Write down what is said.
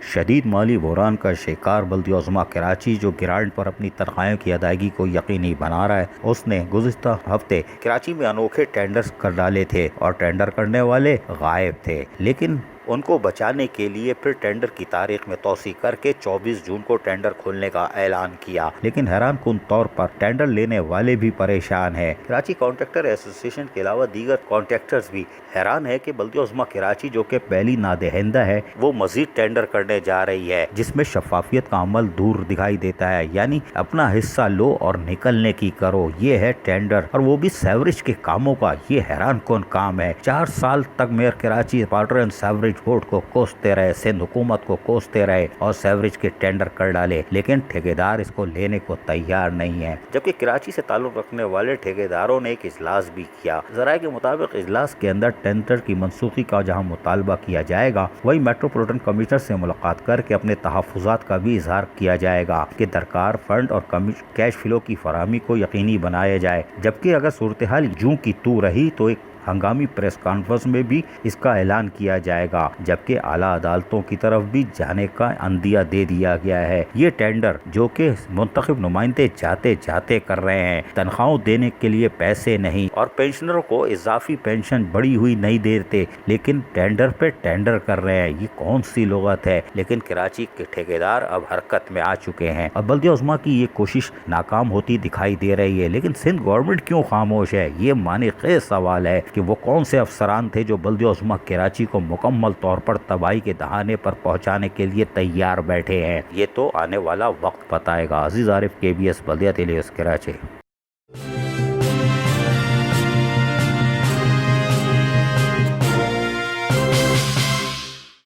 شدید مالی بحران کا شکار بلدیہ عظمیٰ کراچی جو گرانٹ پر اپنی تنخواہوں کی ادائیگی کو یقینی بنا رہا ہے، اس نے گزشتہ ہفتے کراچی میں انوکھے ٹینڈرز کر ڈالے تھے اور ٹینڈر کرنے والے غائب تھے، لیکن ان کو بچانے کے لیے پھر ٹینڈر کی تاریخ میں توسیع کر کے 24 جون کو ٹینڈر کھولنے کا اعلان کیا، لیکن حیران کن طور پر ٹینڈر لینے والے بھی پریشان ہیں۔ کراچی کانٹریکٹر ایسوسی ایشن کے علاوہ دیگر کانٹریکٹرز بھی حیران ہے کہ بلدیہ عظمیٰ کراچی جو کہ پہلی نادہندہ ہے وہ مزید ٹینڈر کرنے جا رہی ہے جس میں شفافیت کا عمل دور دکھائی دیتا ہے، یعنی اپنا حصہ لو اور نکلنے کی کرو، یہ ہے ٹینڈر، اور وہ بھی سیوریج کے کاموں کا۔ یہ حیران کن کام ہے۔ 4 سال تک mayor Karachi water and sewerage board کو کوستے رہے، سندھ حکومت کو کوستے رہے اور سیوریج کے ٹینڈر کر ڈالے، لیکن ٹھیکیدار اس کو لینے کو تیار نہیں ہے، جبکہ کراچی سے تعلق رکھنے والے ٹھیکیداروں نے ایک اجلاس بھی کیا۔ ذرائع کے مطابق اجلاس کے اندر ٹینڈر کی منسوخی کا جہاں مطالبہ کیا جائے گا، وہی میٹروپولیٹن کمشنر سے ملاقات کر کے اپنے تحفظات کا بھی اظہار کیا جائے گا کہ درکار فنڈ اور کیش فلو کی فراہمی کو یقینی بنایا جائے، جبکہ اگر صورتحال یوں کی تو رہی تو ایک ہنگامی پریس کانفرنس میں بھی اس کا اعلان کیا جائے گا، جبکہ اعلیٰ عدالتوں کی طرف بھی جانے کا عندیہ دے دیا گیا ہے۔ یہ ٹینڈر جو کہ منتخب نمائندے جاتے جاتے کر رہے ہیں، تنخواہوں دینے کے لیے پیسے نہیں اور پینشنروں کو اضافی پینشن بڑھی ہوئی نہیں دیتے، لیکن ٹینڈر پہ ٹینڈر کر رہے ہیں، یہ کون سی لغت ہے؟ لیکن کراچی کے ٹھیکیدار اب حرکت میں آ چکے ہیں۔ اب بلدیہ عظمیٰ کی یہ کوشش ناکام ہوتی دکھائی دے رہی ہے، لیکن سندھ گورنمنٹ کیوں خاموش ہے؟ یہ معنی خیز سوال ہے کہ وہ کون سے افسران تھے جو بلدیہ عظمیٰ کراچی کو مکمل طور پر تباہی کے دہانے پر پہنچانے کے لیے تیار بیٹھے ہیں؟ یہ تو آنے والا وقت بتائے گا۔ عزیز عارف، KBS بلدیہ ٹیلی نیوز کراچی۔